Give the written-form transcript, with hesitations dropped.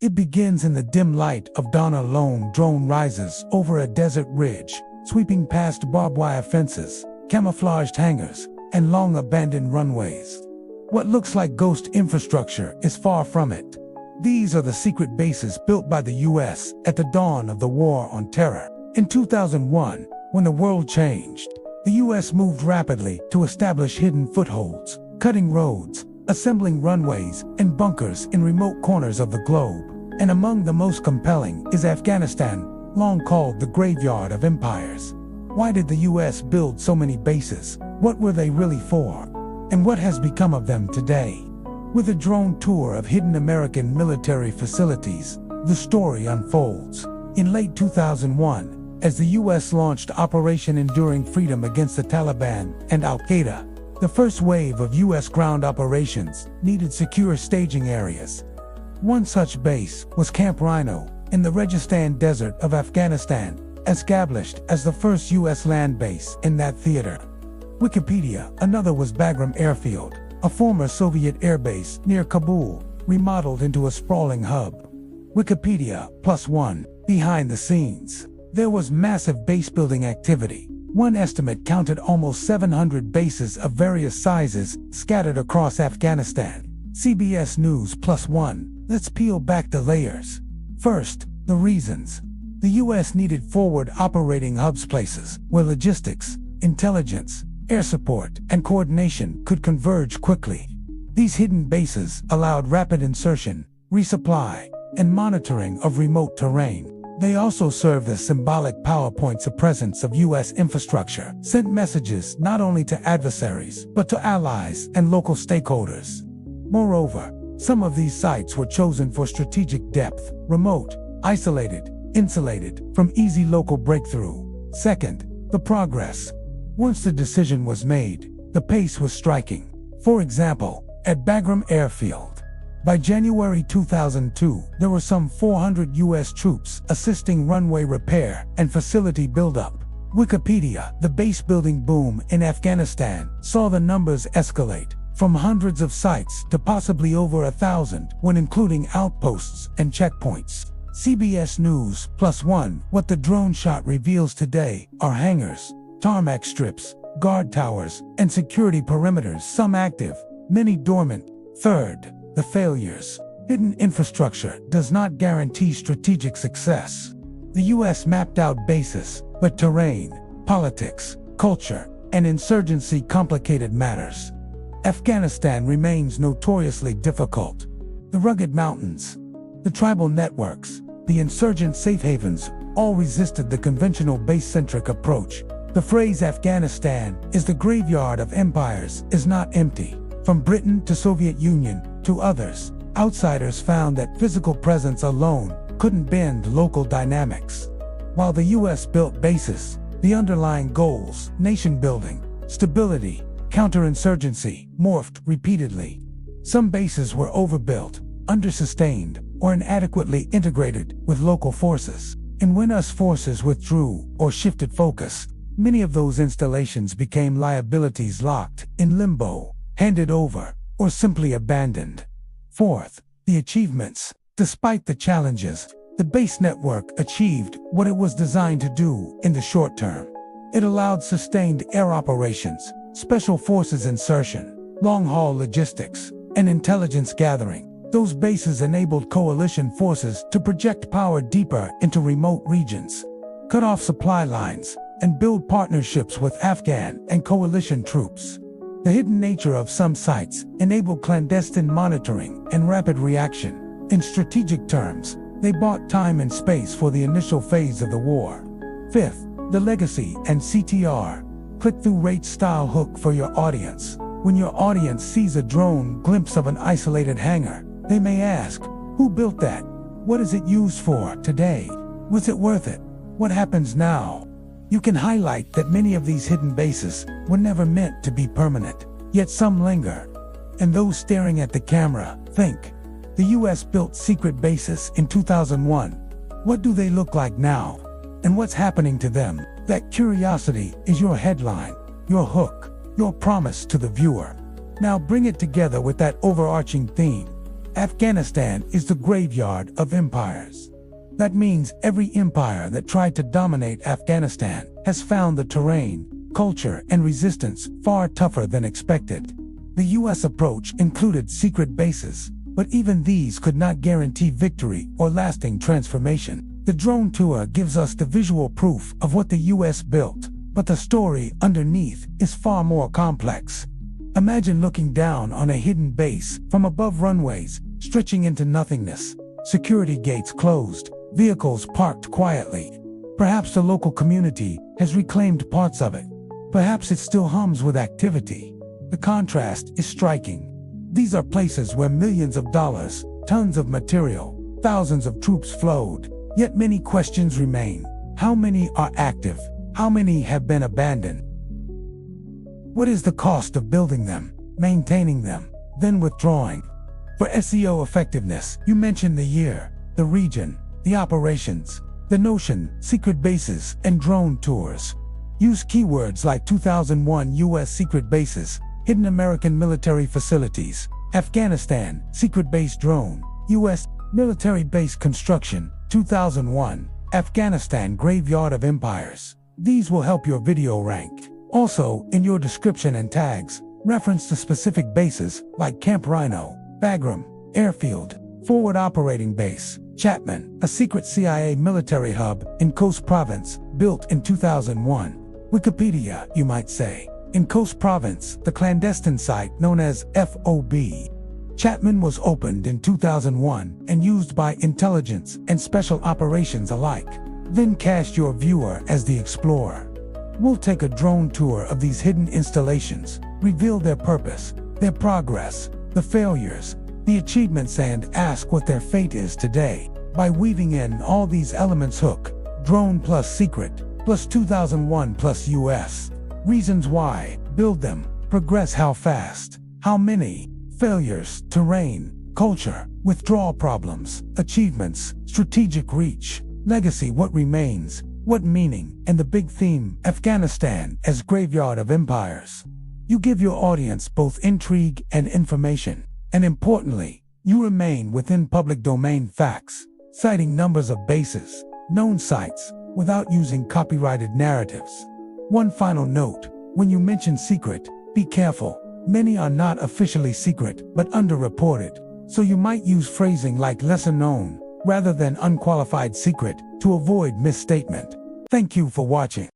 It begins in the dim light of dawn. A lone drone rises over a desert ridge, sweeping past barbed wire fences, camouflaged hangars, and long abandoned runways. What looks like ghost infrastructure is far from it. These are the secret bases built by the U.S. at the dawn of the War on Terror. In 2001, when the world changed, the U.S. moved rapidly to establish hidden footholds, cutting roads, assembling runways and bunkers in remote corners of the globe. And among the most compelling is Afghanistan, long called the graveyard of empires. Why did the U.S. build so many bases? What were they really for? And what has become of them today? With a drone tour of hidden American military facilities, the story unfolds. In late 2001, as the U.S. launched Operation Enduring Freedom against the Taliban and Al-Qaeda, the first wave of U.S. ground operations needed secure staging areas. One such base was Camp Rhino in the Registan Desert of Afghanistan, established as the first U.S. land base in that theater. Wikipedia. Another was Bagram Airfield, a former Soviet airbase near Kabul, remodeled into a sprawling hub. Wikipedia +1. Behind the scenes. There was massive base-building activity. One estimate counted almost 700 bases of various sizes scattered across Afghanistan. CBS News +1. Let's peel back the layers. First, the reasons. The U.S. needed forward operating hubs, places where logistics, intelligence, air support, and coordination could converge quickly. These hidden bases allowed rapid insertion, resupply, and monitoring of remote terrain. They also served as symbolic PowerPoints. The presence of U.S. infrastructure sent messages not only to adversaries, but to allies and local stakeholders. Moreover, some of these sites were chosen for strategic depth, remote, isolated, insulated from easy local breakthrough. Second, the progress. Once the decision was made, the pace was striking. For example, at Bagram Airfield, by January 2002, there were some 400 U.S. troops assisting runway repair and facility buildup. Wikipedia. The base building boom in Afghanistan saw the numbers escalate from hundreds of sites to possibly over 1,000 when including outposts and checkpoints. CBS News +1. What the drone shot reveals today are hangars, tarmac strips, guard towers, and security perimeters, some active, many dormant. Third, the failures. Hidden infrastructure does not guarantee strategic success. The U.S. mapped out bases, but terrain, politics, culture, and insurgency complicated matters. Afghanistan remains notoriously difficult. The rugged mountains, the tribal networks, the insurgent safe havens all resisted the conventional base-centric approach. The phrase Afghanistan is the graveyard of empires is not empty. From Britain to Soviet Union to others, outsiders found that physical presence alone couldn't bend local dynamics. While the U.S. built bases, the underlying goals, nation building, stability, counterinsurgency, morphed repeatedly. Some bases were overbuilt, undersustained, or inadequately integrated with local forces. And when US forces withdrew or shifted focus, many of those installations became liabilities, locked in limbo, handed over, or simply abandoned. Fourth, the achievements. Despite the challenges, the base network achieved what it was designed to do in the short term. It allowed sustained air operations, special forces insertion, long-haul logistics, and intelligence gathering. Those bases enabled coalition forces to project power deeper into remote regions, cut off supply lines, and build partnerships with Afghan and coalition troops. The hidden nature of some sites enabled clandestine monitoring and rapid reaction. In strategic terms, they bought time and space for the initial phase of the war. Fifth, the legacy and CTR. Click-through rate style hook for your audience. When your audience sees a drone glimpse of an isolated hangar, they may ask, who built that? What is it used for today? Was it worth it? What happens now? You can highlight that many of these hidden bases were never meant to be permanent, yet some linger. And those staring at the camera, think. The US built secret bases in 2001. What do they look like now? And what's happening to them? That curiosity is your headline, your hook, your promise to the viewer. Now bring it together with that overarching theme. Afghanistan is the graveyard of empires. That means every empire that tried to dominate Afghanistan has found the terrain, culture, and resistance far tougher than expected. The US approach included secret bases, but even these could not guarantee victory or lasting transformation. The drone tour gives us the visual proof of what the US built, but the story underneath is far more complex. Imagine looking down on a hidden base from above, runways stretching into nothingness, security gates closed, vehicles parked quietly. Perhaps the local community has reclaimed parts of it. Perhaps it still hums with activity. The contrast is striking. These are places where millions of dollars, tons of material, thousands of troops flowed. Yet many questions remain. How many are active? How many have been abandoned? What is the cost of building them, maintaining them, then withdrawing? For SEO effectiveness, you mention the year, the region, the operations, the notion, secret bases, and drone tours. Use keywords like 2001 US secret bases, hidden American military facilities, Afghanistan, secret base drone, US military base construction, 2001, Afghanistan graveyard of empires. These will help your video rank. Also, in your description and tags, reference to specific bases like Camp Rhino, Bagram Airfield, Forward Operating Base, Chapman, a secret CIA military hub in Khost Province, built in 2001. Wikipedia, you might say. In Khost Province, the clandestine site known as FOB, Chapman was opened in 2001 and used by intelligence and special operations alike. Then cast your viewer as the explorer. We'll take a drone tour of these hidden installations, reveal their purpose, their progress, the failures, the achievements, and ask what their fate is today. By weaving in all these elements: hook, drone plus secret, plus 2001 plus US. Reasons why, build them, progress how fast, how many, failures, terrain, culture, withdrawal problems, achievements, strategic reach, legacy, what remains, what meaning, and the big theme, Afghanistan as graveyard of empires. You give your audience both intrigue and information, and importantly, you remain within public domain facts, citing numbers of bases, known sites, without using copyrighted narratives. One final note, when you mention secret, be careful. Many are not officially secret, but underreported, so you might use phrasing like lesser known, rather than unqualified secret, to avoid misstatement. Thank you for watching.